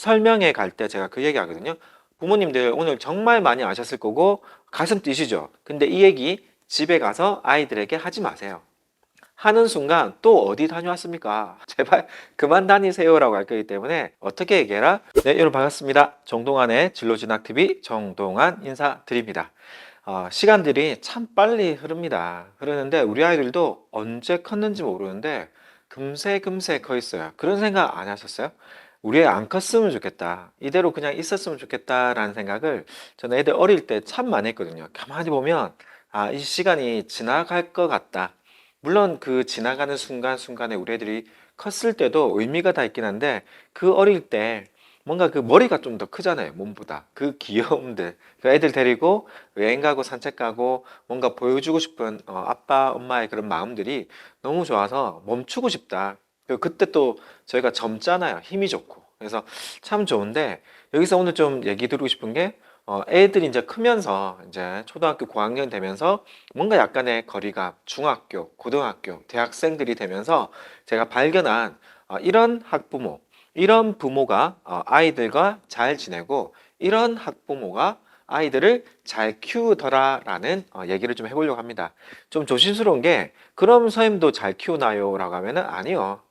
설명회 갈 때 제가 그 얘기 하거든요. 부모님들 오늘 정말 많이 아셨을 거고 가슴 뛰시죠. 근데 이 얘기 집에 가서 아이들에게 하지 마세요. 하는 순간 또 어디 다녀왔습니까? 제발 그만 다니세요라고 할 거기 때문에 어떻게 얘기해라? 네, 여러분 반갑습니다. 정동환의 진로진학TV 정동환 인사드립니다. 시간들이 참 빨리 흐르는데 우리 아이들도 언제 컸는지 모르는데 금세 커 있어요. 그런 생각 안 하셨어요? 우리 애 안 컸으면 좋겠다. 이대로 그냥 있었으면 좋겠다라는 생각을 저는 애들 어릴 때 참 많이 했거든요. 가만히 보면 이 시간이 지나갈 것 같다. 물론 그 지나가는 순간순간에 우리 애들이 컸을 때도 의미가 다 있긴 한데 그 어릴 때 뭔가 그 머리가 좀 더 크잖아요, 몸보다. 그 귀여움들. 그 애들 데리고 여행 가고 산책 가고 뭔가 보여주고 싶은 아빠, 엄마의 그런 마음들이 너무 좋아서 멈추고 싶다. 그때 또 저희가 젊잖아요. 힘이 좋고. 그래서 참 좋은데 여기서 오늘 좀 얘기 드리고 싶은 게 애들이 이제 크면서 이제 초등학교 고학년 되면서 뭔가 약간의 거리가 중학교, 고등학교, 대학생들이 되면서 제가 발견한 이런 학부모, 이런 부모가 아이들과 잘 지내고 이런 학부모가 아이들을 잘 키우더라라는 얘기를 좀 해보려고 합니다. 좀 조심스러운 게 그럼 선생님도 잘 키우나요? 라고 하면은 아니요.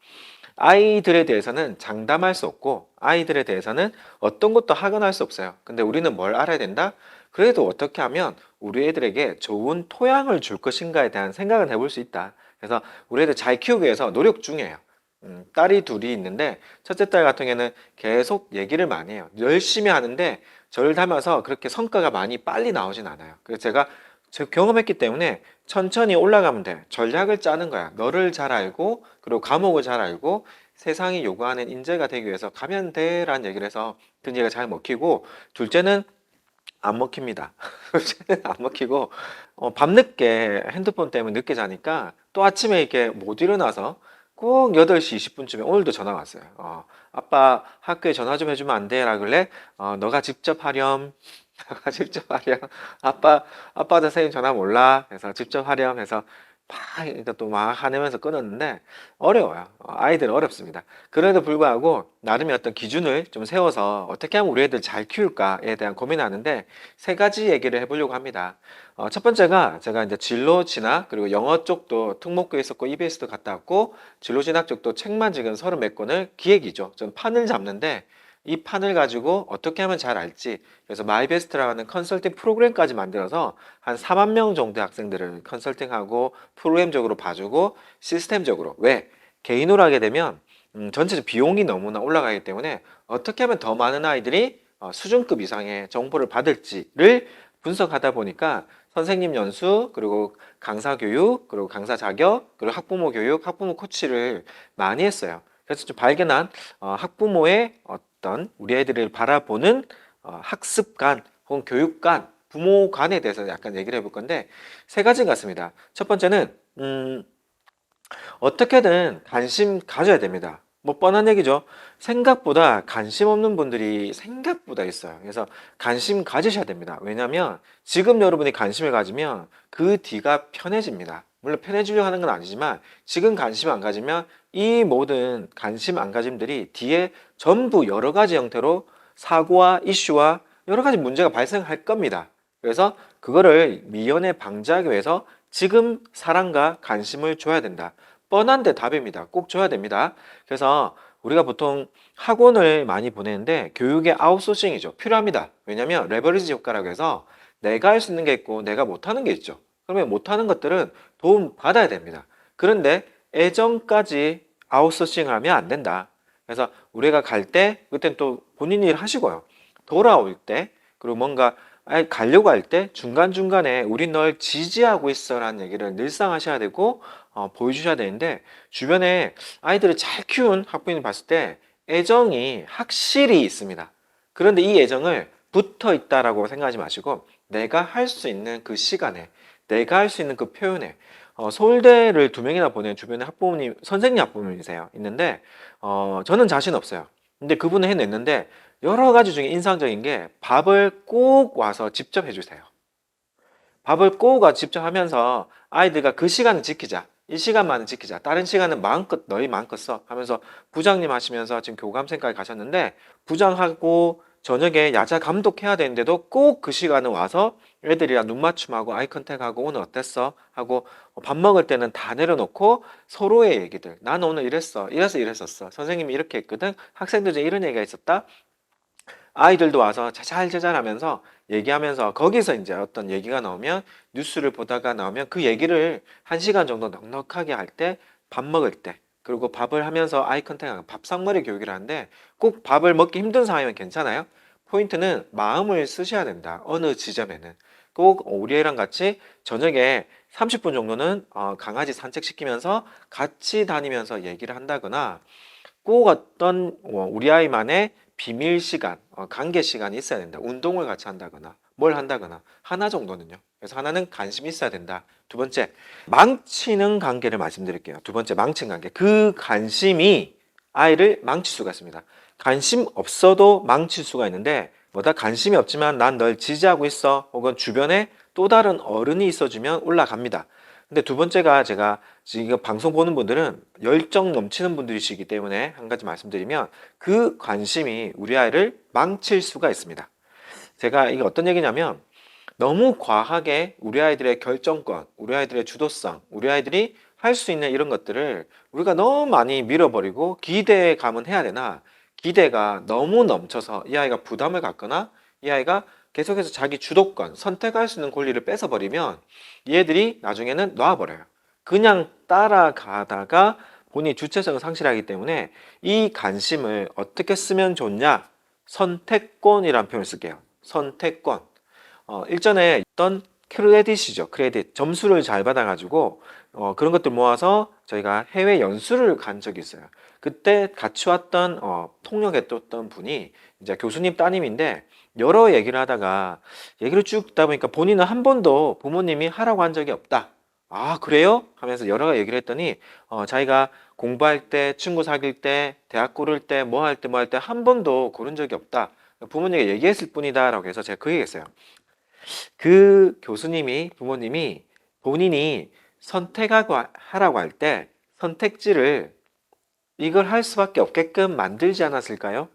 아이들에 대해서는 장담할 수 없고 아이들에 대해서는 어떤 것도 하거나 할 수 없어요. 근데 우리는 뭘 알아야 된다? 그래도 어떻게 하면 우리 애들에게 좋은 토양을 줄 것인가에 대한 생각은 해볼 수 있다. 그래서 우리 애들 잘 키우기 위해서 노력 중이에요. 딸이 둘이 있는데 첫째 딸 같은 경우에는 계속 얘기를 많이 해요. 열심히 하는데 저를 닮아서 그렇게 성과가 많이 빨리 나오진 않아요. 그래서 제가 경험했기 때문에 천천히 올라가면 돼. 전략을 짜는 거야. 너를 잘 알고 그리고 과목을 잘 알고 세상이 요구하는 인재가 되기 위해서 가면 돼라는 얘기를 해서 그 얘기가 잘 먹히고 둘째는 안 먹힙니다. 둘째는 안 먹히고 밤늦게 핸드폰 때문에 늦게 자니까 또 아침에 이렇게 못 일어나서 꼭 8시 20분쯤에 오늘도 전화 왔어요. 아빠 학교에 전화 좀 해주면 안 돼? 라길래 너가 직접 하렴. 너가 직접 하렴. 아빠도 선생님 전화 몰라. 그래서 직접 하렴 해서 막 일단 또 막 화내면서 끊었는데 어려워요. 아이들은 어렵습니다. 그럼에도 불구하고 나름의 어떤 기준을 좀 세워서 어떻게 하면 우리 애들 잘 키울까에 대한 고민하는데 세 가지 얘기를 해보려고 합니다. 첫 번째가 제가 이제 진로 진학 그리고 영어 쪽도 특목고에 있었고 EBS도 갔다 왔고 진로 진학 쪽도 책만 지금 30 몇 권을 기획이죠. 좀 판을 잡는데 이 판을 가지고 어떻게 하면 잘 알지. 그래서 마이베스트라는 컨설팅 프로그램까지 만들어서 한 4만 명 정도의 학생들을 컨설팅하고 프로그램적으로 봐주고 시스템적으로. 왜? 개인으로 하게 되면 전체적 비용이 너무나 올라가기 때문에 어떻게 하면 더 많은 아이들이 수준급 이상의 정보를 받을지를 분석하다 보니까 선생님 연수, 그리고 강사 교육, 그리고 강사 자격, 그리고 학부모 교육, 학부모 코치를 많이 했어요. 그래서 좀 발견한 학부모의 어떤 우리 애들을 바라보는 학습관 혹은 교육관, 부모관에 대해서 약간 얘기를 해볼 건데 세 가지 같습니다. 첫 번째는 어떻게든 관심 가져야 됩니다. 뭐 뻔한 얘기죠. 생각보다 관심 없는 분들이 생각보다 있어요. 그래서 관심 가지셔야 됩니다. 왜냐하면 지금 여러분이 관심을 가지면 그 뒤가 편해집니다. 물론 편해지려고 하는 건 아니지만 지금 관심 안 가지면 이 모든 관심 안 가짐들이 뒤에 전부 여러 가지 형태로 사고와 이슈와 여러 가지 문제가 발생할 겁니다. 그래서 그거를 미연에 방지하기 위해서 지금 사랑과 관심을 줘야 된다. 뻔한데 답입니다. 꼭 줘야 됩니다. 그래서 우리가 보통 학원을 많이 보내는데 교육의 아웃소싱이죠. 필요합니다. 왜냐하면 레버리지 효과라고 해서 내가 할 수 있는 게 있고 내가 못하는 게 있죠. 그러면 못하는 것들은 도움 받아야 됩니다. 그런데 애정까지 아웃소싱을 하면 안 된다. 그래서 우리가 갈 때 그땐 또 본인 일 하시고요. 돌아올 때 그리고 뭔가 가려고 할 때 중간중간에 우리 널 지지하고 있어 라는 얘기를 늘상 하셔야 되고 보여주셔야 되는데 주변에 아이들을 잘 키운 학부모님 봤을 때 애정이 확실히 있습니다. 그런데 이 애정을 붙어 있다라고 생각하지 마시고 내가 할 수 있는 그 시간에 내가 할 수 있는 그 표현에 서울대를 2명이나 보낸 주변에 학부모님 선생님 학부모님이세요 있는데 저는 자신 없어요. 근데 그분은 해냈는데 여러 가지 중에 인상적인 게 밥을 꼭 와서 직접 해주세요. 밥을 꼭 와서 직접 하면서 아이들과 그 시간을 지키자. 이 시간만은 지키자. 다른 시간은 마음껏 너희 마음껏 써 하면서 부장님 하시면서 지금 교감생까지 가셨는데 부장하고 저녁에 야자 감독해야 되는데도 꼭 그 시간은 와서 애들이랑 눈 맞춤하고 아이 컨택하고 오늘 어땠어? 하고 밥 먹을 때는 다 내려놓고 서로의 얘기들. 나는 오늘 이랬어. 이래서 이랬었어. 선생님이 이렇게 했거든. 학생들 중에 이런 얘기가 있었다. 아이들도 와서 자잘자잘 하면서 얘기하면서 거기서 이제 어떤 얘기가 나오면 뉴스를 보다가 나오면 그 얘기를 1시간 정도 넉넉하게 할 때 밥 먹을 때 그리고 밥을 하면서 아이 컨택하고 밥상머리 교육을 하는데 꼭 밥을 먹기 힘든 상황이면 괜찮아요. 포인트는 마음을 쓰셔야 된다. 어느 지점에는. 꼭 우리 애랑 같이 저녁에 30분 정도는 강아지 산책시키면서 같이 다니면서 얘기를 한다거나 꼭 어떤 우리 아이만의 비밀 시간, 관계 시간이 있어야 된다. 운동을 같이 한다거나 뭘 한다거나 하나 정도는요. 그래서 하나는 관심이 있어야 된다. 두 번째, 망치는 관계를 말씀드릴게요. 두 번째, 망치는 관계. 그 관심이 아이를 망칠 수가 있습니다. 관심 없어도 망칠 수가 있는데 뭐다 관심이 없지만 난 널 지지하고 있어. 혹은 주변에 또 다른 어른이 있어주면 올라갑니다. 근데 두 번째가 제가 지금 방송 보는 분들은 열정 넘치는 분들이시기 때문에 한 가지 말씀드리면 그 관심이 우리 아이를 망칠 수가 있습니다. 제가 이게 어떤 얘기냐면 너무 과하게 우리 아이들의 결정권, 우리 아이들의 주도성, 우리 아이들이 할 수 있는 이런 것들을 우리가 너무 많이 밀어버리고 기대감은 해야 되나 기대가 너무 넘쳐서 이 아이가 부담을 갖거나 이 아이가 계속해서 자기 주도권, 선택할 수 있는 권리를 뺏어버리면 얘들이 나중에는 놔버려요. 그냥 따라가다가 본인이 주체성을 상실하기 때문에 이 관심을 어떻게 쓰면 좋냐? 선택권이라는 표현을 쓸게요. 선택권. 일전에 있던 크레딧이죠. 크레딧. 점수를 잘 받아가지고 그런 것들 모아서 저희가 해외 연수를 간 적이 있어요. 그때 같이 왔던 통역했던 분이 이제 교수님 따님인데 여러 얘기를 하다가 얘기를 쭉 듣다 보니까 본인은 한 번도 부모님이 하라고 한 적이 없다. 아, 그래요? 하면서 여러 얘기를 했더니 자기가 공부할 때, 친구 사귈 때, 대학 고를 때, 뭐 할 때, 뭐 할 때 한 번도 고른 적이 없다. 부모님에게 얘기했을 뿐이다. 라고 해서 제가 그 얘기했어요. 그 교수님이, 부모님이 본인이 선택하고 하라고 할 때 선택지를 이걸 할 수밖에 없게끔 만들지 않았을까요?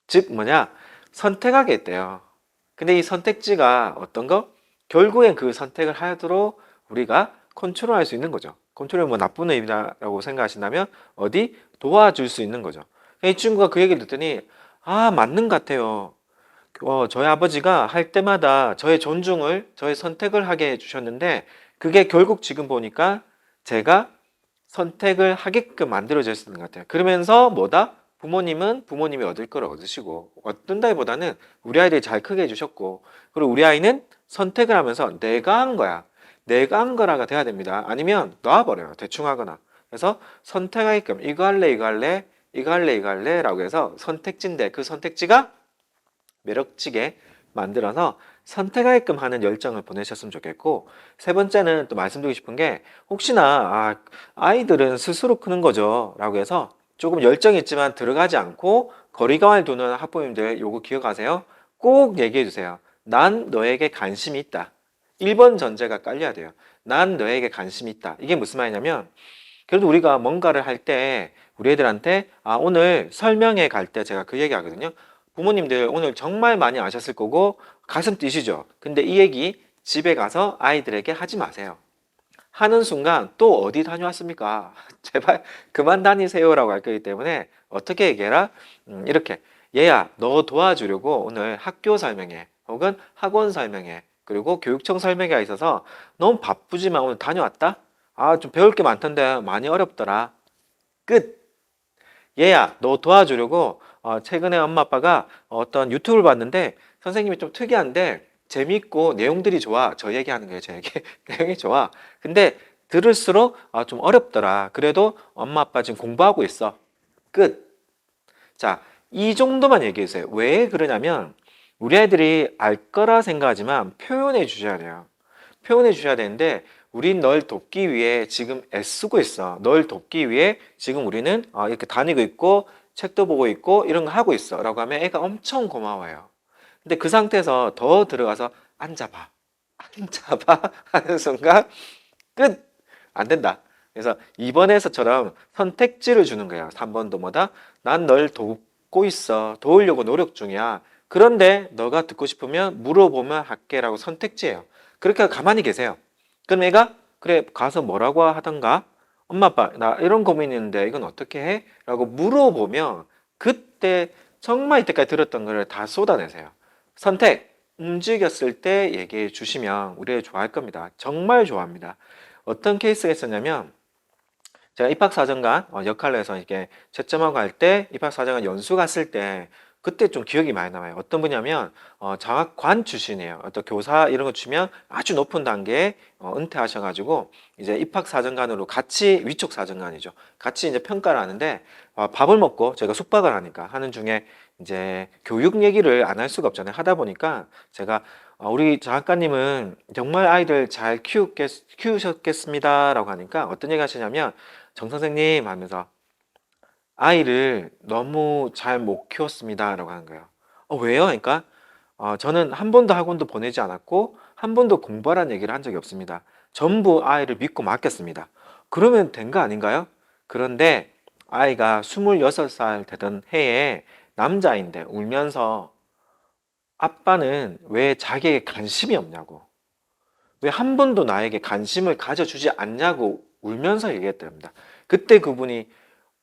즉 뭐냐? 선택하게 했대요. 근데 이 선택지가 어떤 거? 결국엔 그 선택을 하도록 우리가 컨트롤할 수 있는 거죠. 컨트롤 뭐 나쁜 의미라고 생각하신다면 어디 도와줄 수 있는 거죠. 이 친구가 그 얘기를 듣더니 아 맞는 것 같아요. 저희 아버지가 할 때마다 저의 존중을, 저의 선택을 하게 해주셨는데 그게 결국 지금 보니까 제가 선택을 하게끔 만들어졌는 것 같아요. 그러면서 뭐다? 부모님은 부모님이 얻을 걸 얻으시고 얻는다기보다는 우리 아이들이 잘 크게 해주셨고 그리고 우리 아이는 선택을 하면서 내가 한 거야. 내가 한 거라가 돼야 됩니다. 아니면 놔버려요. 대충 하거나. 그래서 선택하게끔 이거 할래 이거 할래 이거 할래 이거 할래 라고 해서 선택지인데 그 선택지가 매력지게 만들어서 선택하게끔 하는 열정을 보내셨으면 좋겠고 세 번째는 또 말씀드리고 싶은 게 혹시나 아이들은 스스로 크는 거죠 라고 해서 조금 열정이 있지만 들어가지 않고 거리감을 두는 학부모님들 요거 기억하세요. 꼭 얘기해 주세요. 난 너에게 관심이 있다. 1번 전제가 깔려야 돼요. 난 너에게 관심이 있다. 이게 무슨 말이냐면 그래도 우리가 뭔가를 할 때 우리 애들한테 오늘 설명회 갈 때 제가 그 얘기 하거든요. 부모님들 오늘 정말 많이 아셨을 거고 가슴 뛰시죠. 근데 이 얘기 집에 가서 아이들에게 하지 마세요. 하는 순간 또 어디 다녀왔습니까? 제발 그만 다니세요라고 할 거기 때문에 어떻게 얘기해라? 이렇게 얘야 너 도와주려고 오늘 학교 설명회 혹은 학원 설명회 그리고 교육청 설명회가 있어서 너무 바쁘지만 오늘 다녀왔다? 좀 배울 게 많던데 많이 어렵더라. 끝. 얘야 너 도와주려고 최근에 엄마 아빠가 어떤 유튜브를 봤는데 선생님이 좀 특이한데 재밌고 내용들이 좋아. 저 얘기하는 거예요. 제 얘기. 내용이 좋아. 근데 들을수록 좀 어렵더라. 그래도 엄마 아빠 지금 공부하고 있어. 끝. 자, 이 정도만 얘기해 주세요. 왜 그러냐면 우리 아이들이 알 거라 생각하지만 표현해 주셔야 돼요. 표현해 주셔야 되는데 우린 널 돕기 위해 지금 애쓰고 있어. 널 돕기 위해 지금 우리는 이렇게 다니고 있고 책도 보고 있고 이런 거 하고 있어 라고 하면 애가 엄청 고마워요. 근데 그 상태에서 더 들어가서 앉아봐 앉아봐 하는 순간 끝! 안 된다. 그래서 2번에서처럼 선택지를 주는 거예요. 3번도 뭐다? 난 널 돕고 있어. 도우려고 노력 중이야. 그런데 너가 듣고 싶으면 물어보면 할게라고 선택지예요. 그렇게 가만히 계세요. 그럼 애가 그래 가서 뭐라고 하던가 엄마 아빠 나 이런 고민이 있는데 이건 어떻게 해? 라고 물어보면 그때 정말 이때까지 들었던 거를 다 쏟아내세요. 선택 움직였을 때 얘기해 주시면 우리 애 좋아할 겁니다. 정말 좋아합니다. 어떤 케이스가 있었냐면 제가 입학사정관 역할로 해서 이렇게 채점하고 할 때 입학사정관 연수 갔을 때 그때 좀 기억이 많이 남아요. 어떤 분이냐면 장학관 출신이에요. 어떤 교사 이런 거 주면 아주 높은 단계에 은퇴하셔가지고 이제 입학사정관으로 같이 위촉 사정관이죠. 같이 이제 평가를 하는데 밥을 먹고 제가 숙박을 하니까 하는 중에 이제 교육 얘기를 안 할 수가 없잖아요. 하다 보니까 제가 우리 장학관님은 정말 아이들 잘 키우셨겠습니다라고 하니까 어떤 얘기 하시냐면 정 선생님 하면서 아이를 너무 잘 못 키웠습니다라고 하는 거예요. 왜요? 그러니까 저는 한 번도 학원도 보내지 않았고 한 번도 공부하라는 얘기를 한 적이 없습니다. 전부 아이를 믿고 맡겼습니다. 그러면 된 거 아닌가요? 그런데 아이가 26살 되던 해에 남자인데 울면서 아빠는 왜 자기에게 관심이 없냐고 왜 한 번도 나에게 관심을 가져주지 않냐고 울면서 얘기했답니다. 그때 그분이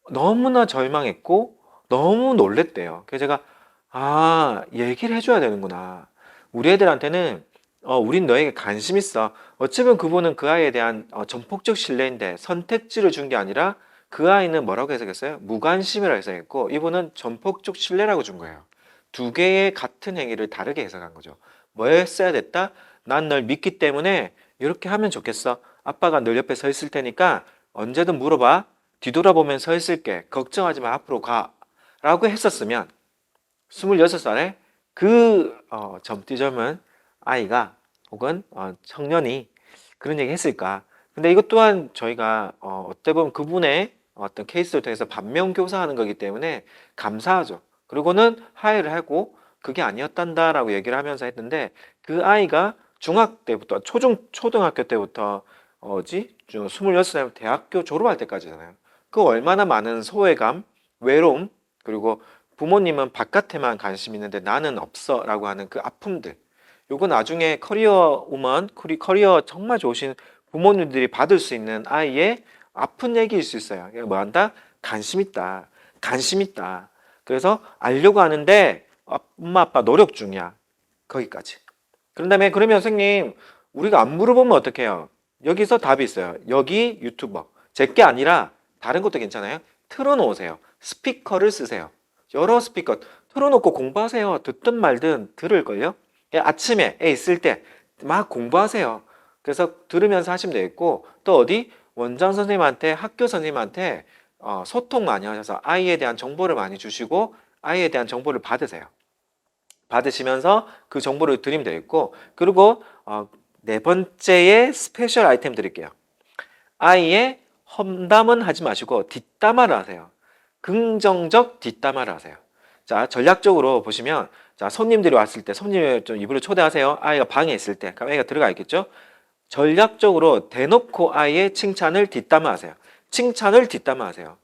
너무나 절망했고 너무 놀랬대요. 그래서 제가 얘기를 해줘야 되는구나. 우리 애들한테는 우린 너에게 관심 있어. 어쩌면 그분은 그 아이에 대한 전폭적 신뢰인데 선택지를 준 게 아니라 그 아이는 뭐라고 해석했어요? 무관심이라고 해석했고 이분은 전폭적 신뢰라고 준 거예요. 두 개의 같은 행위를 다르게 해석한 거죠. 뭐 했어야 됐다? 난 널 믿기 때문에 이렇게 하면 좋겠어. 아빠가 늘 옆에 서 있을 테니까 언제든 물어봐. 뒤돌아보면 서 있을게. 걱정하지 마. 앞으로 가. 라고 했었으면 26살에 그 점띠점은 아이가 혹은 청년이 그런 얘기 했을까. 근데 이것 또한 저희가 어떻게 보면 그분의 어떤 케이스를 통해서 반면교사하는 거기 때문에 감사하죠. 그리고는 하해를 하고 그게 아니었단다라고 얘기를 하면서 했는데 그 아이가 중학 때부터 초등학교 때부터 26살 대학교 졸업할 때까지잖아요. 그 얼마나 많은 소외감, 외로움, 그리고 부모님은 바깥에만 관심 있는데 나는 없어 라고 하는 그 아픔들. 요거 나중에 커리어 우먼, 커리어 정말 좋으신 부모님들이 받을 수 있는 아이의 아픈 얘기일 수 있어요. 그러니까 뭐 한다? 관심 있다. 관심 있다. 그래서 알려고 하는데 엄마 아빠 노력 중이야. 거기까지. 그런 다음에 그러면 선생님 우리가 안 물어보면 어떡해요? 여기서 답이 있어요. 여기 유튜버. 제게 아니라 다른 것도 괜찮아요. 틀어놓으세요. 스피커를 쓰세요. 여러 스피커 틀어놓고 공부하세요. 듣든 말든 들을걸요? 아침에 애 있을 때 막 공부하세요. 그래서 들으면서 하시면 되겠고 또 어디 원장 선생님한테 학교 선생님한테 소통 많이 하셔서 아이에 대한 정보를 많이 주시고 아이에 대한 정보를 받으세요. 받으시면서 그 정보를 드리면 되겠고 그리고 네 번째의 스페셜 아이템 드릴게요. 아이의 험담은 하지 마시고 뒷담화를 하세요. 긍정적 뒷담화를 하세요. 자, 전략적으로 보시면 자, 손님들이 왔을 때 손님을 좀 입으로 초대하세요. 아이가 방에 있을 때 그럼 아이가 들어가 있겠죠? 전략적으로 대놓고 아이의 칭찬을 뒷담화하세요. 칭찬을 뒷담화하세요.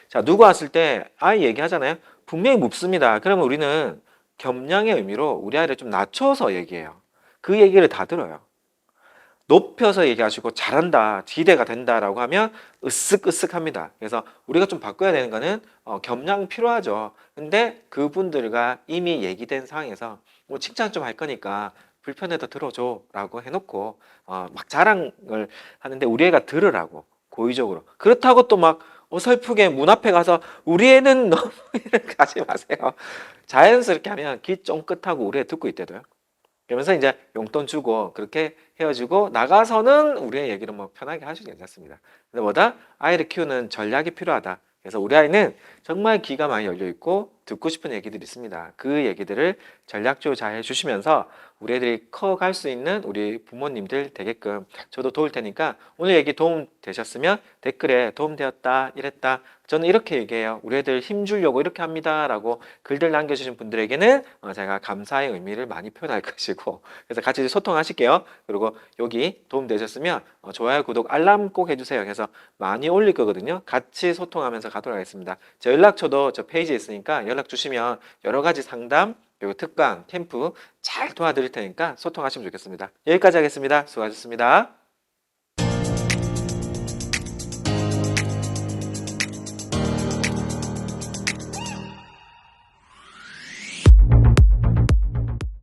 자, 누구 왔을 때 아이 얘기하잖아요. 분명히 묻습니다. 그러면 우리는 겸양의 의미로 우리 아이를 좀 낮춰서 얘기해요. 그 얘기를 다 들어요. 높여서 얘기하시고 잘한다, 기대가 된다라고 하면 으쓱으쓱합니다. 그래서 우리가 좀 바꿔야 되는 거는 겸양 필요하죠. 근데 그분들과 이미 얘기된 상황에서 뭐 칭찬 좀 할 거니까 불편해도 들어줘 라고 해놓고 막 자랑을 하는데 우리 애가 들으라고 고의적으로 그렇다고 또 막 어설프게 문 앞에 가서 우리 애는 너무 이렇게 하지 마세요. 자연스럽게 하면 귀 쫑긋하고 우리 애 듣고 있대도요. 그러면서 이제 용돈 주고 그렇게 헤어지고 나가서는 우리의 얘기를 뭐 편하게 하셔도 괜찮습니다. 근데 뭐다? 아이를 키우는 전략이 필요하다. 그래서 우리 아이는 정말 귀가 많이 열려 있고 듣고 싶은 얘기들이 있습니다. 그 얘기들을 전략적으로 잘 해주시면서 우리 애들이 커갈 수 있는 우리 부모님들 되게끔 저도 도울 테니까 오늘 얘기 도움 되셨으면 댓글에 도움 되었다, 이랬다 저는 이렇게 얘기해요. 우리 애들 힘주려고 이렇게 합니다. 라고 글들 남겨주신 분들에게는 제가 감사의 의미를 많이 표현할 것이고, 그래서 같이 소통하실게요. 그리고 여기 도움되셨으면 좋아요, 구독, 알람 꼭 해주세요. 그래서 많이 올릴 거거든요. 같이 소통하면서 가도록 하겠습니다. 제 연락처도 저 페이지에 있으니까 연락 주시면 여러 가지 상담, 그리고 특강, 캠프 잘 도와드릴 테니까 소통하시면 좋겠습니다. 여기까지 하겠습니다. 수고하셨습니다.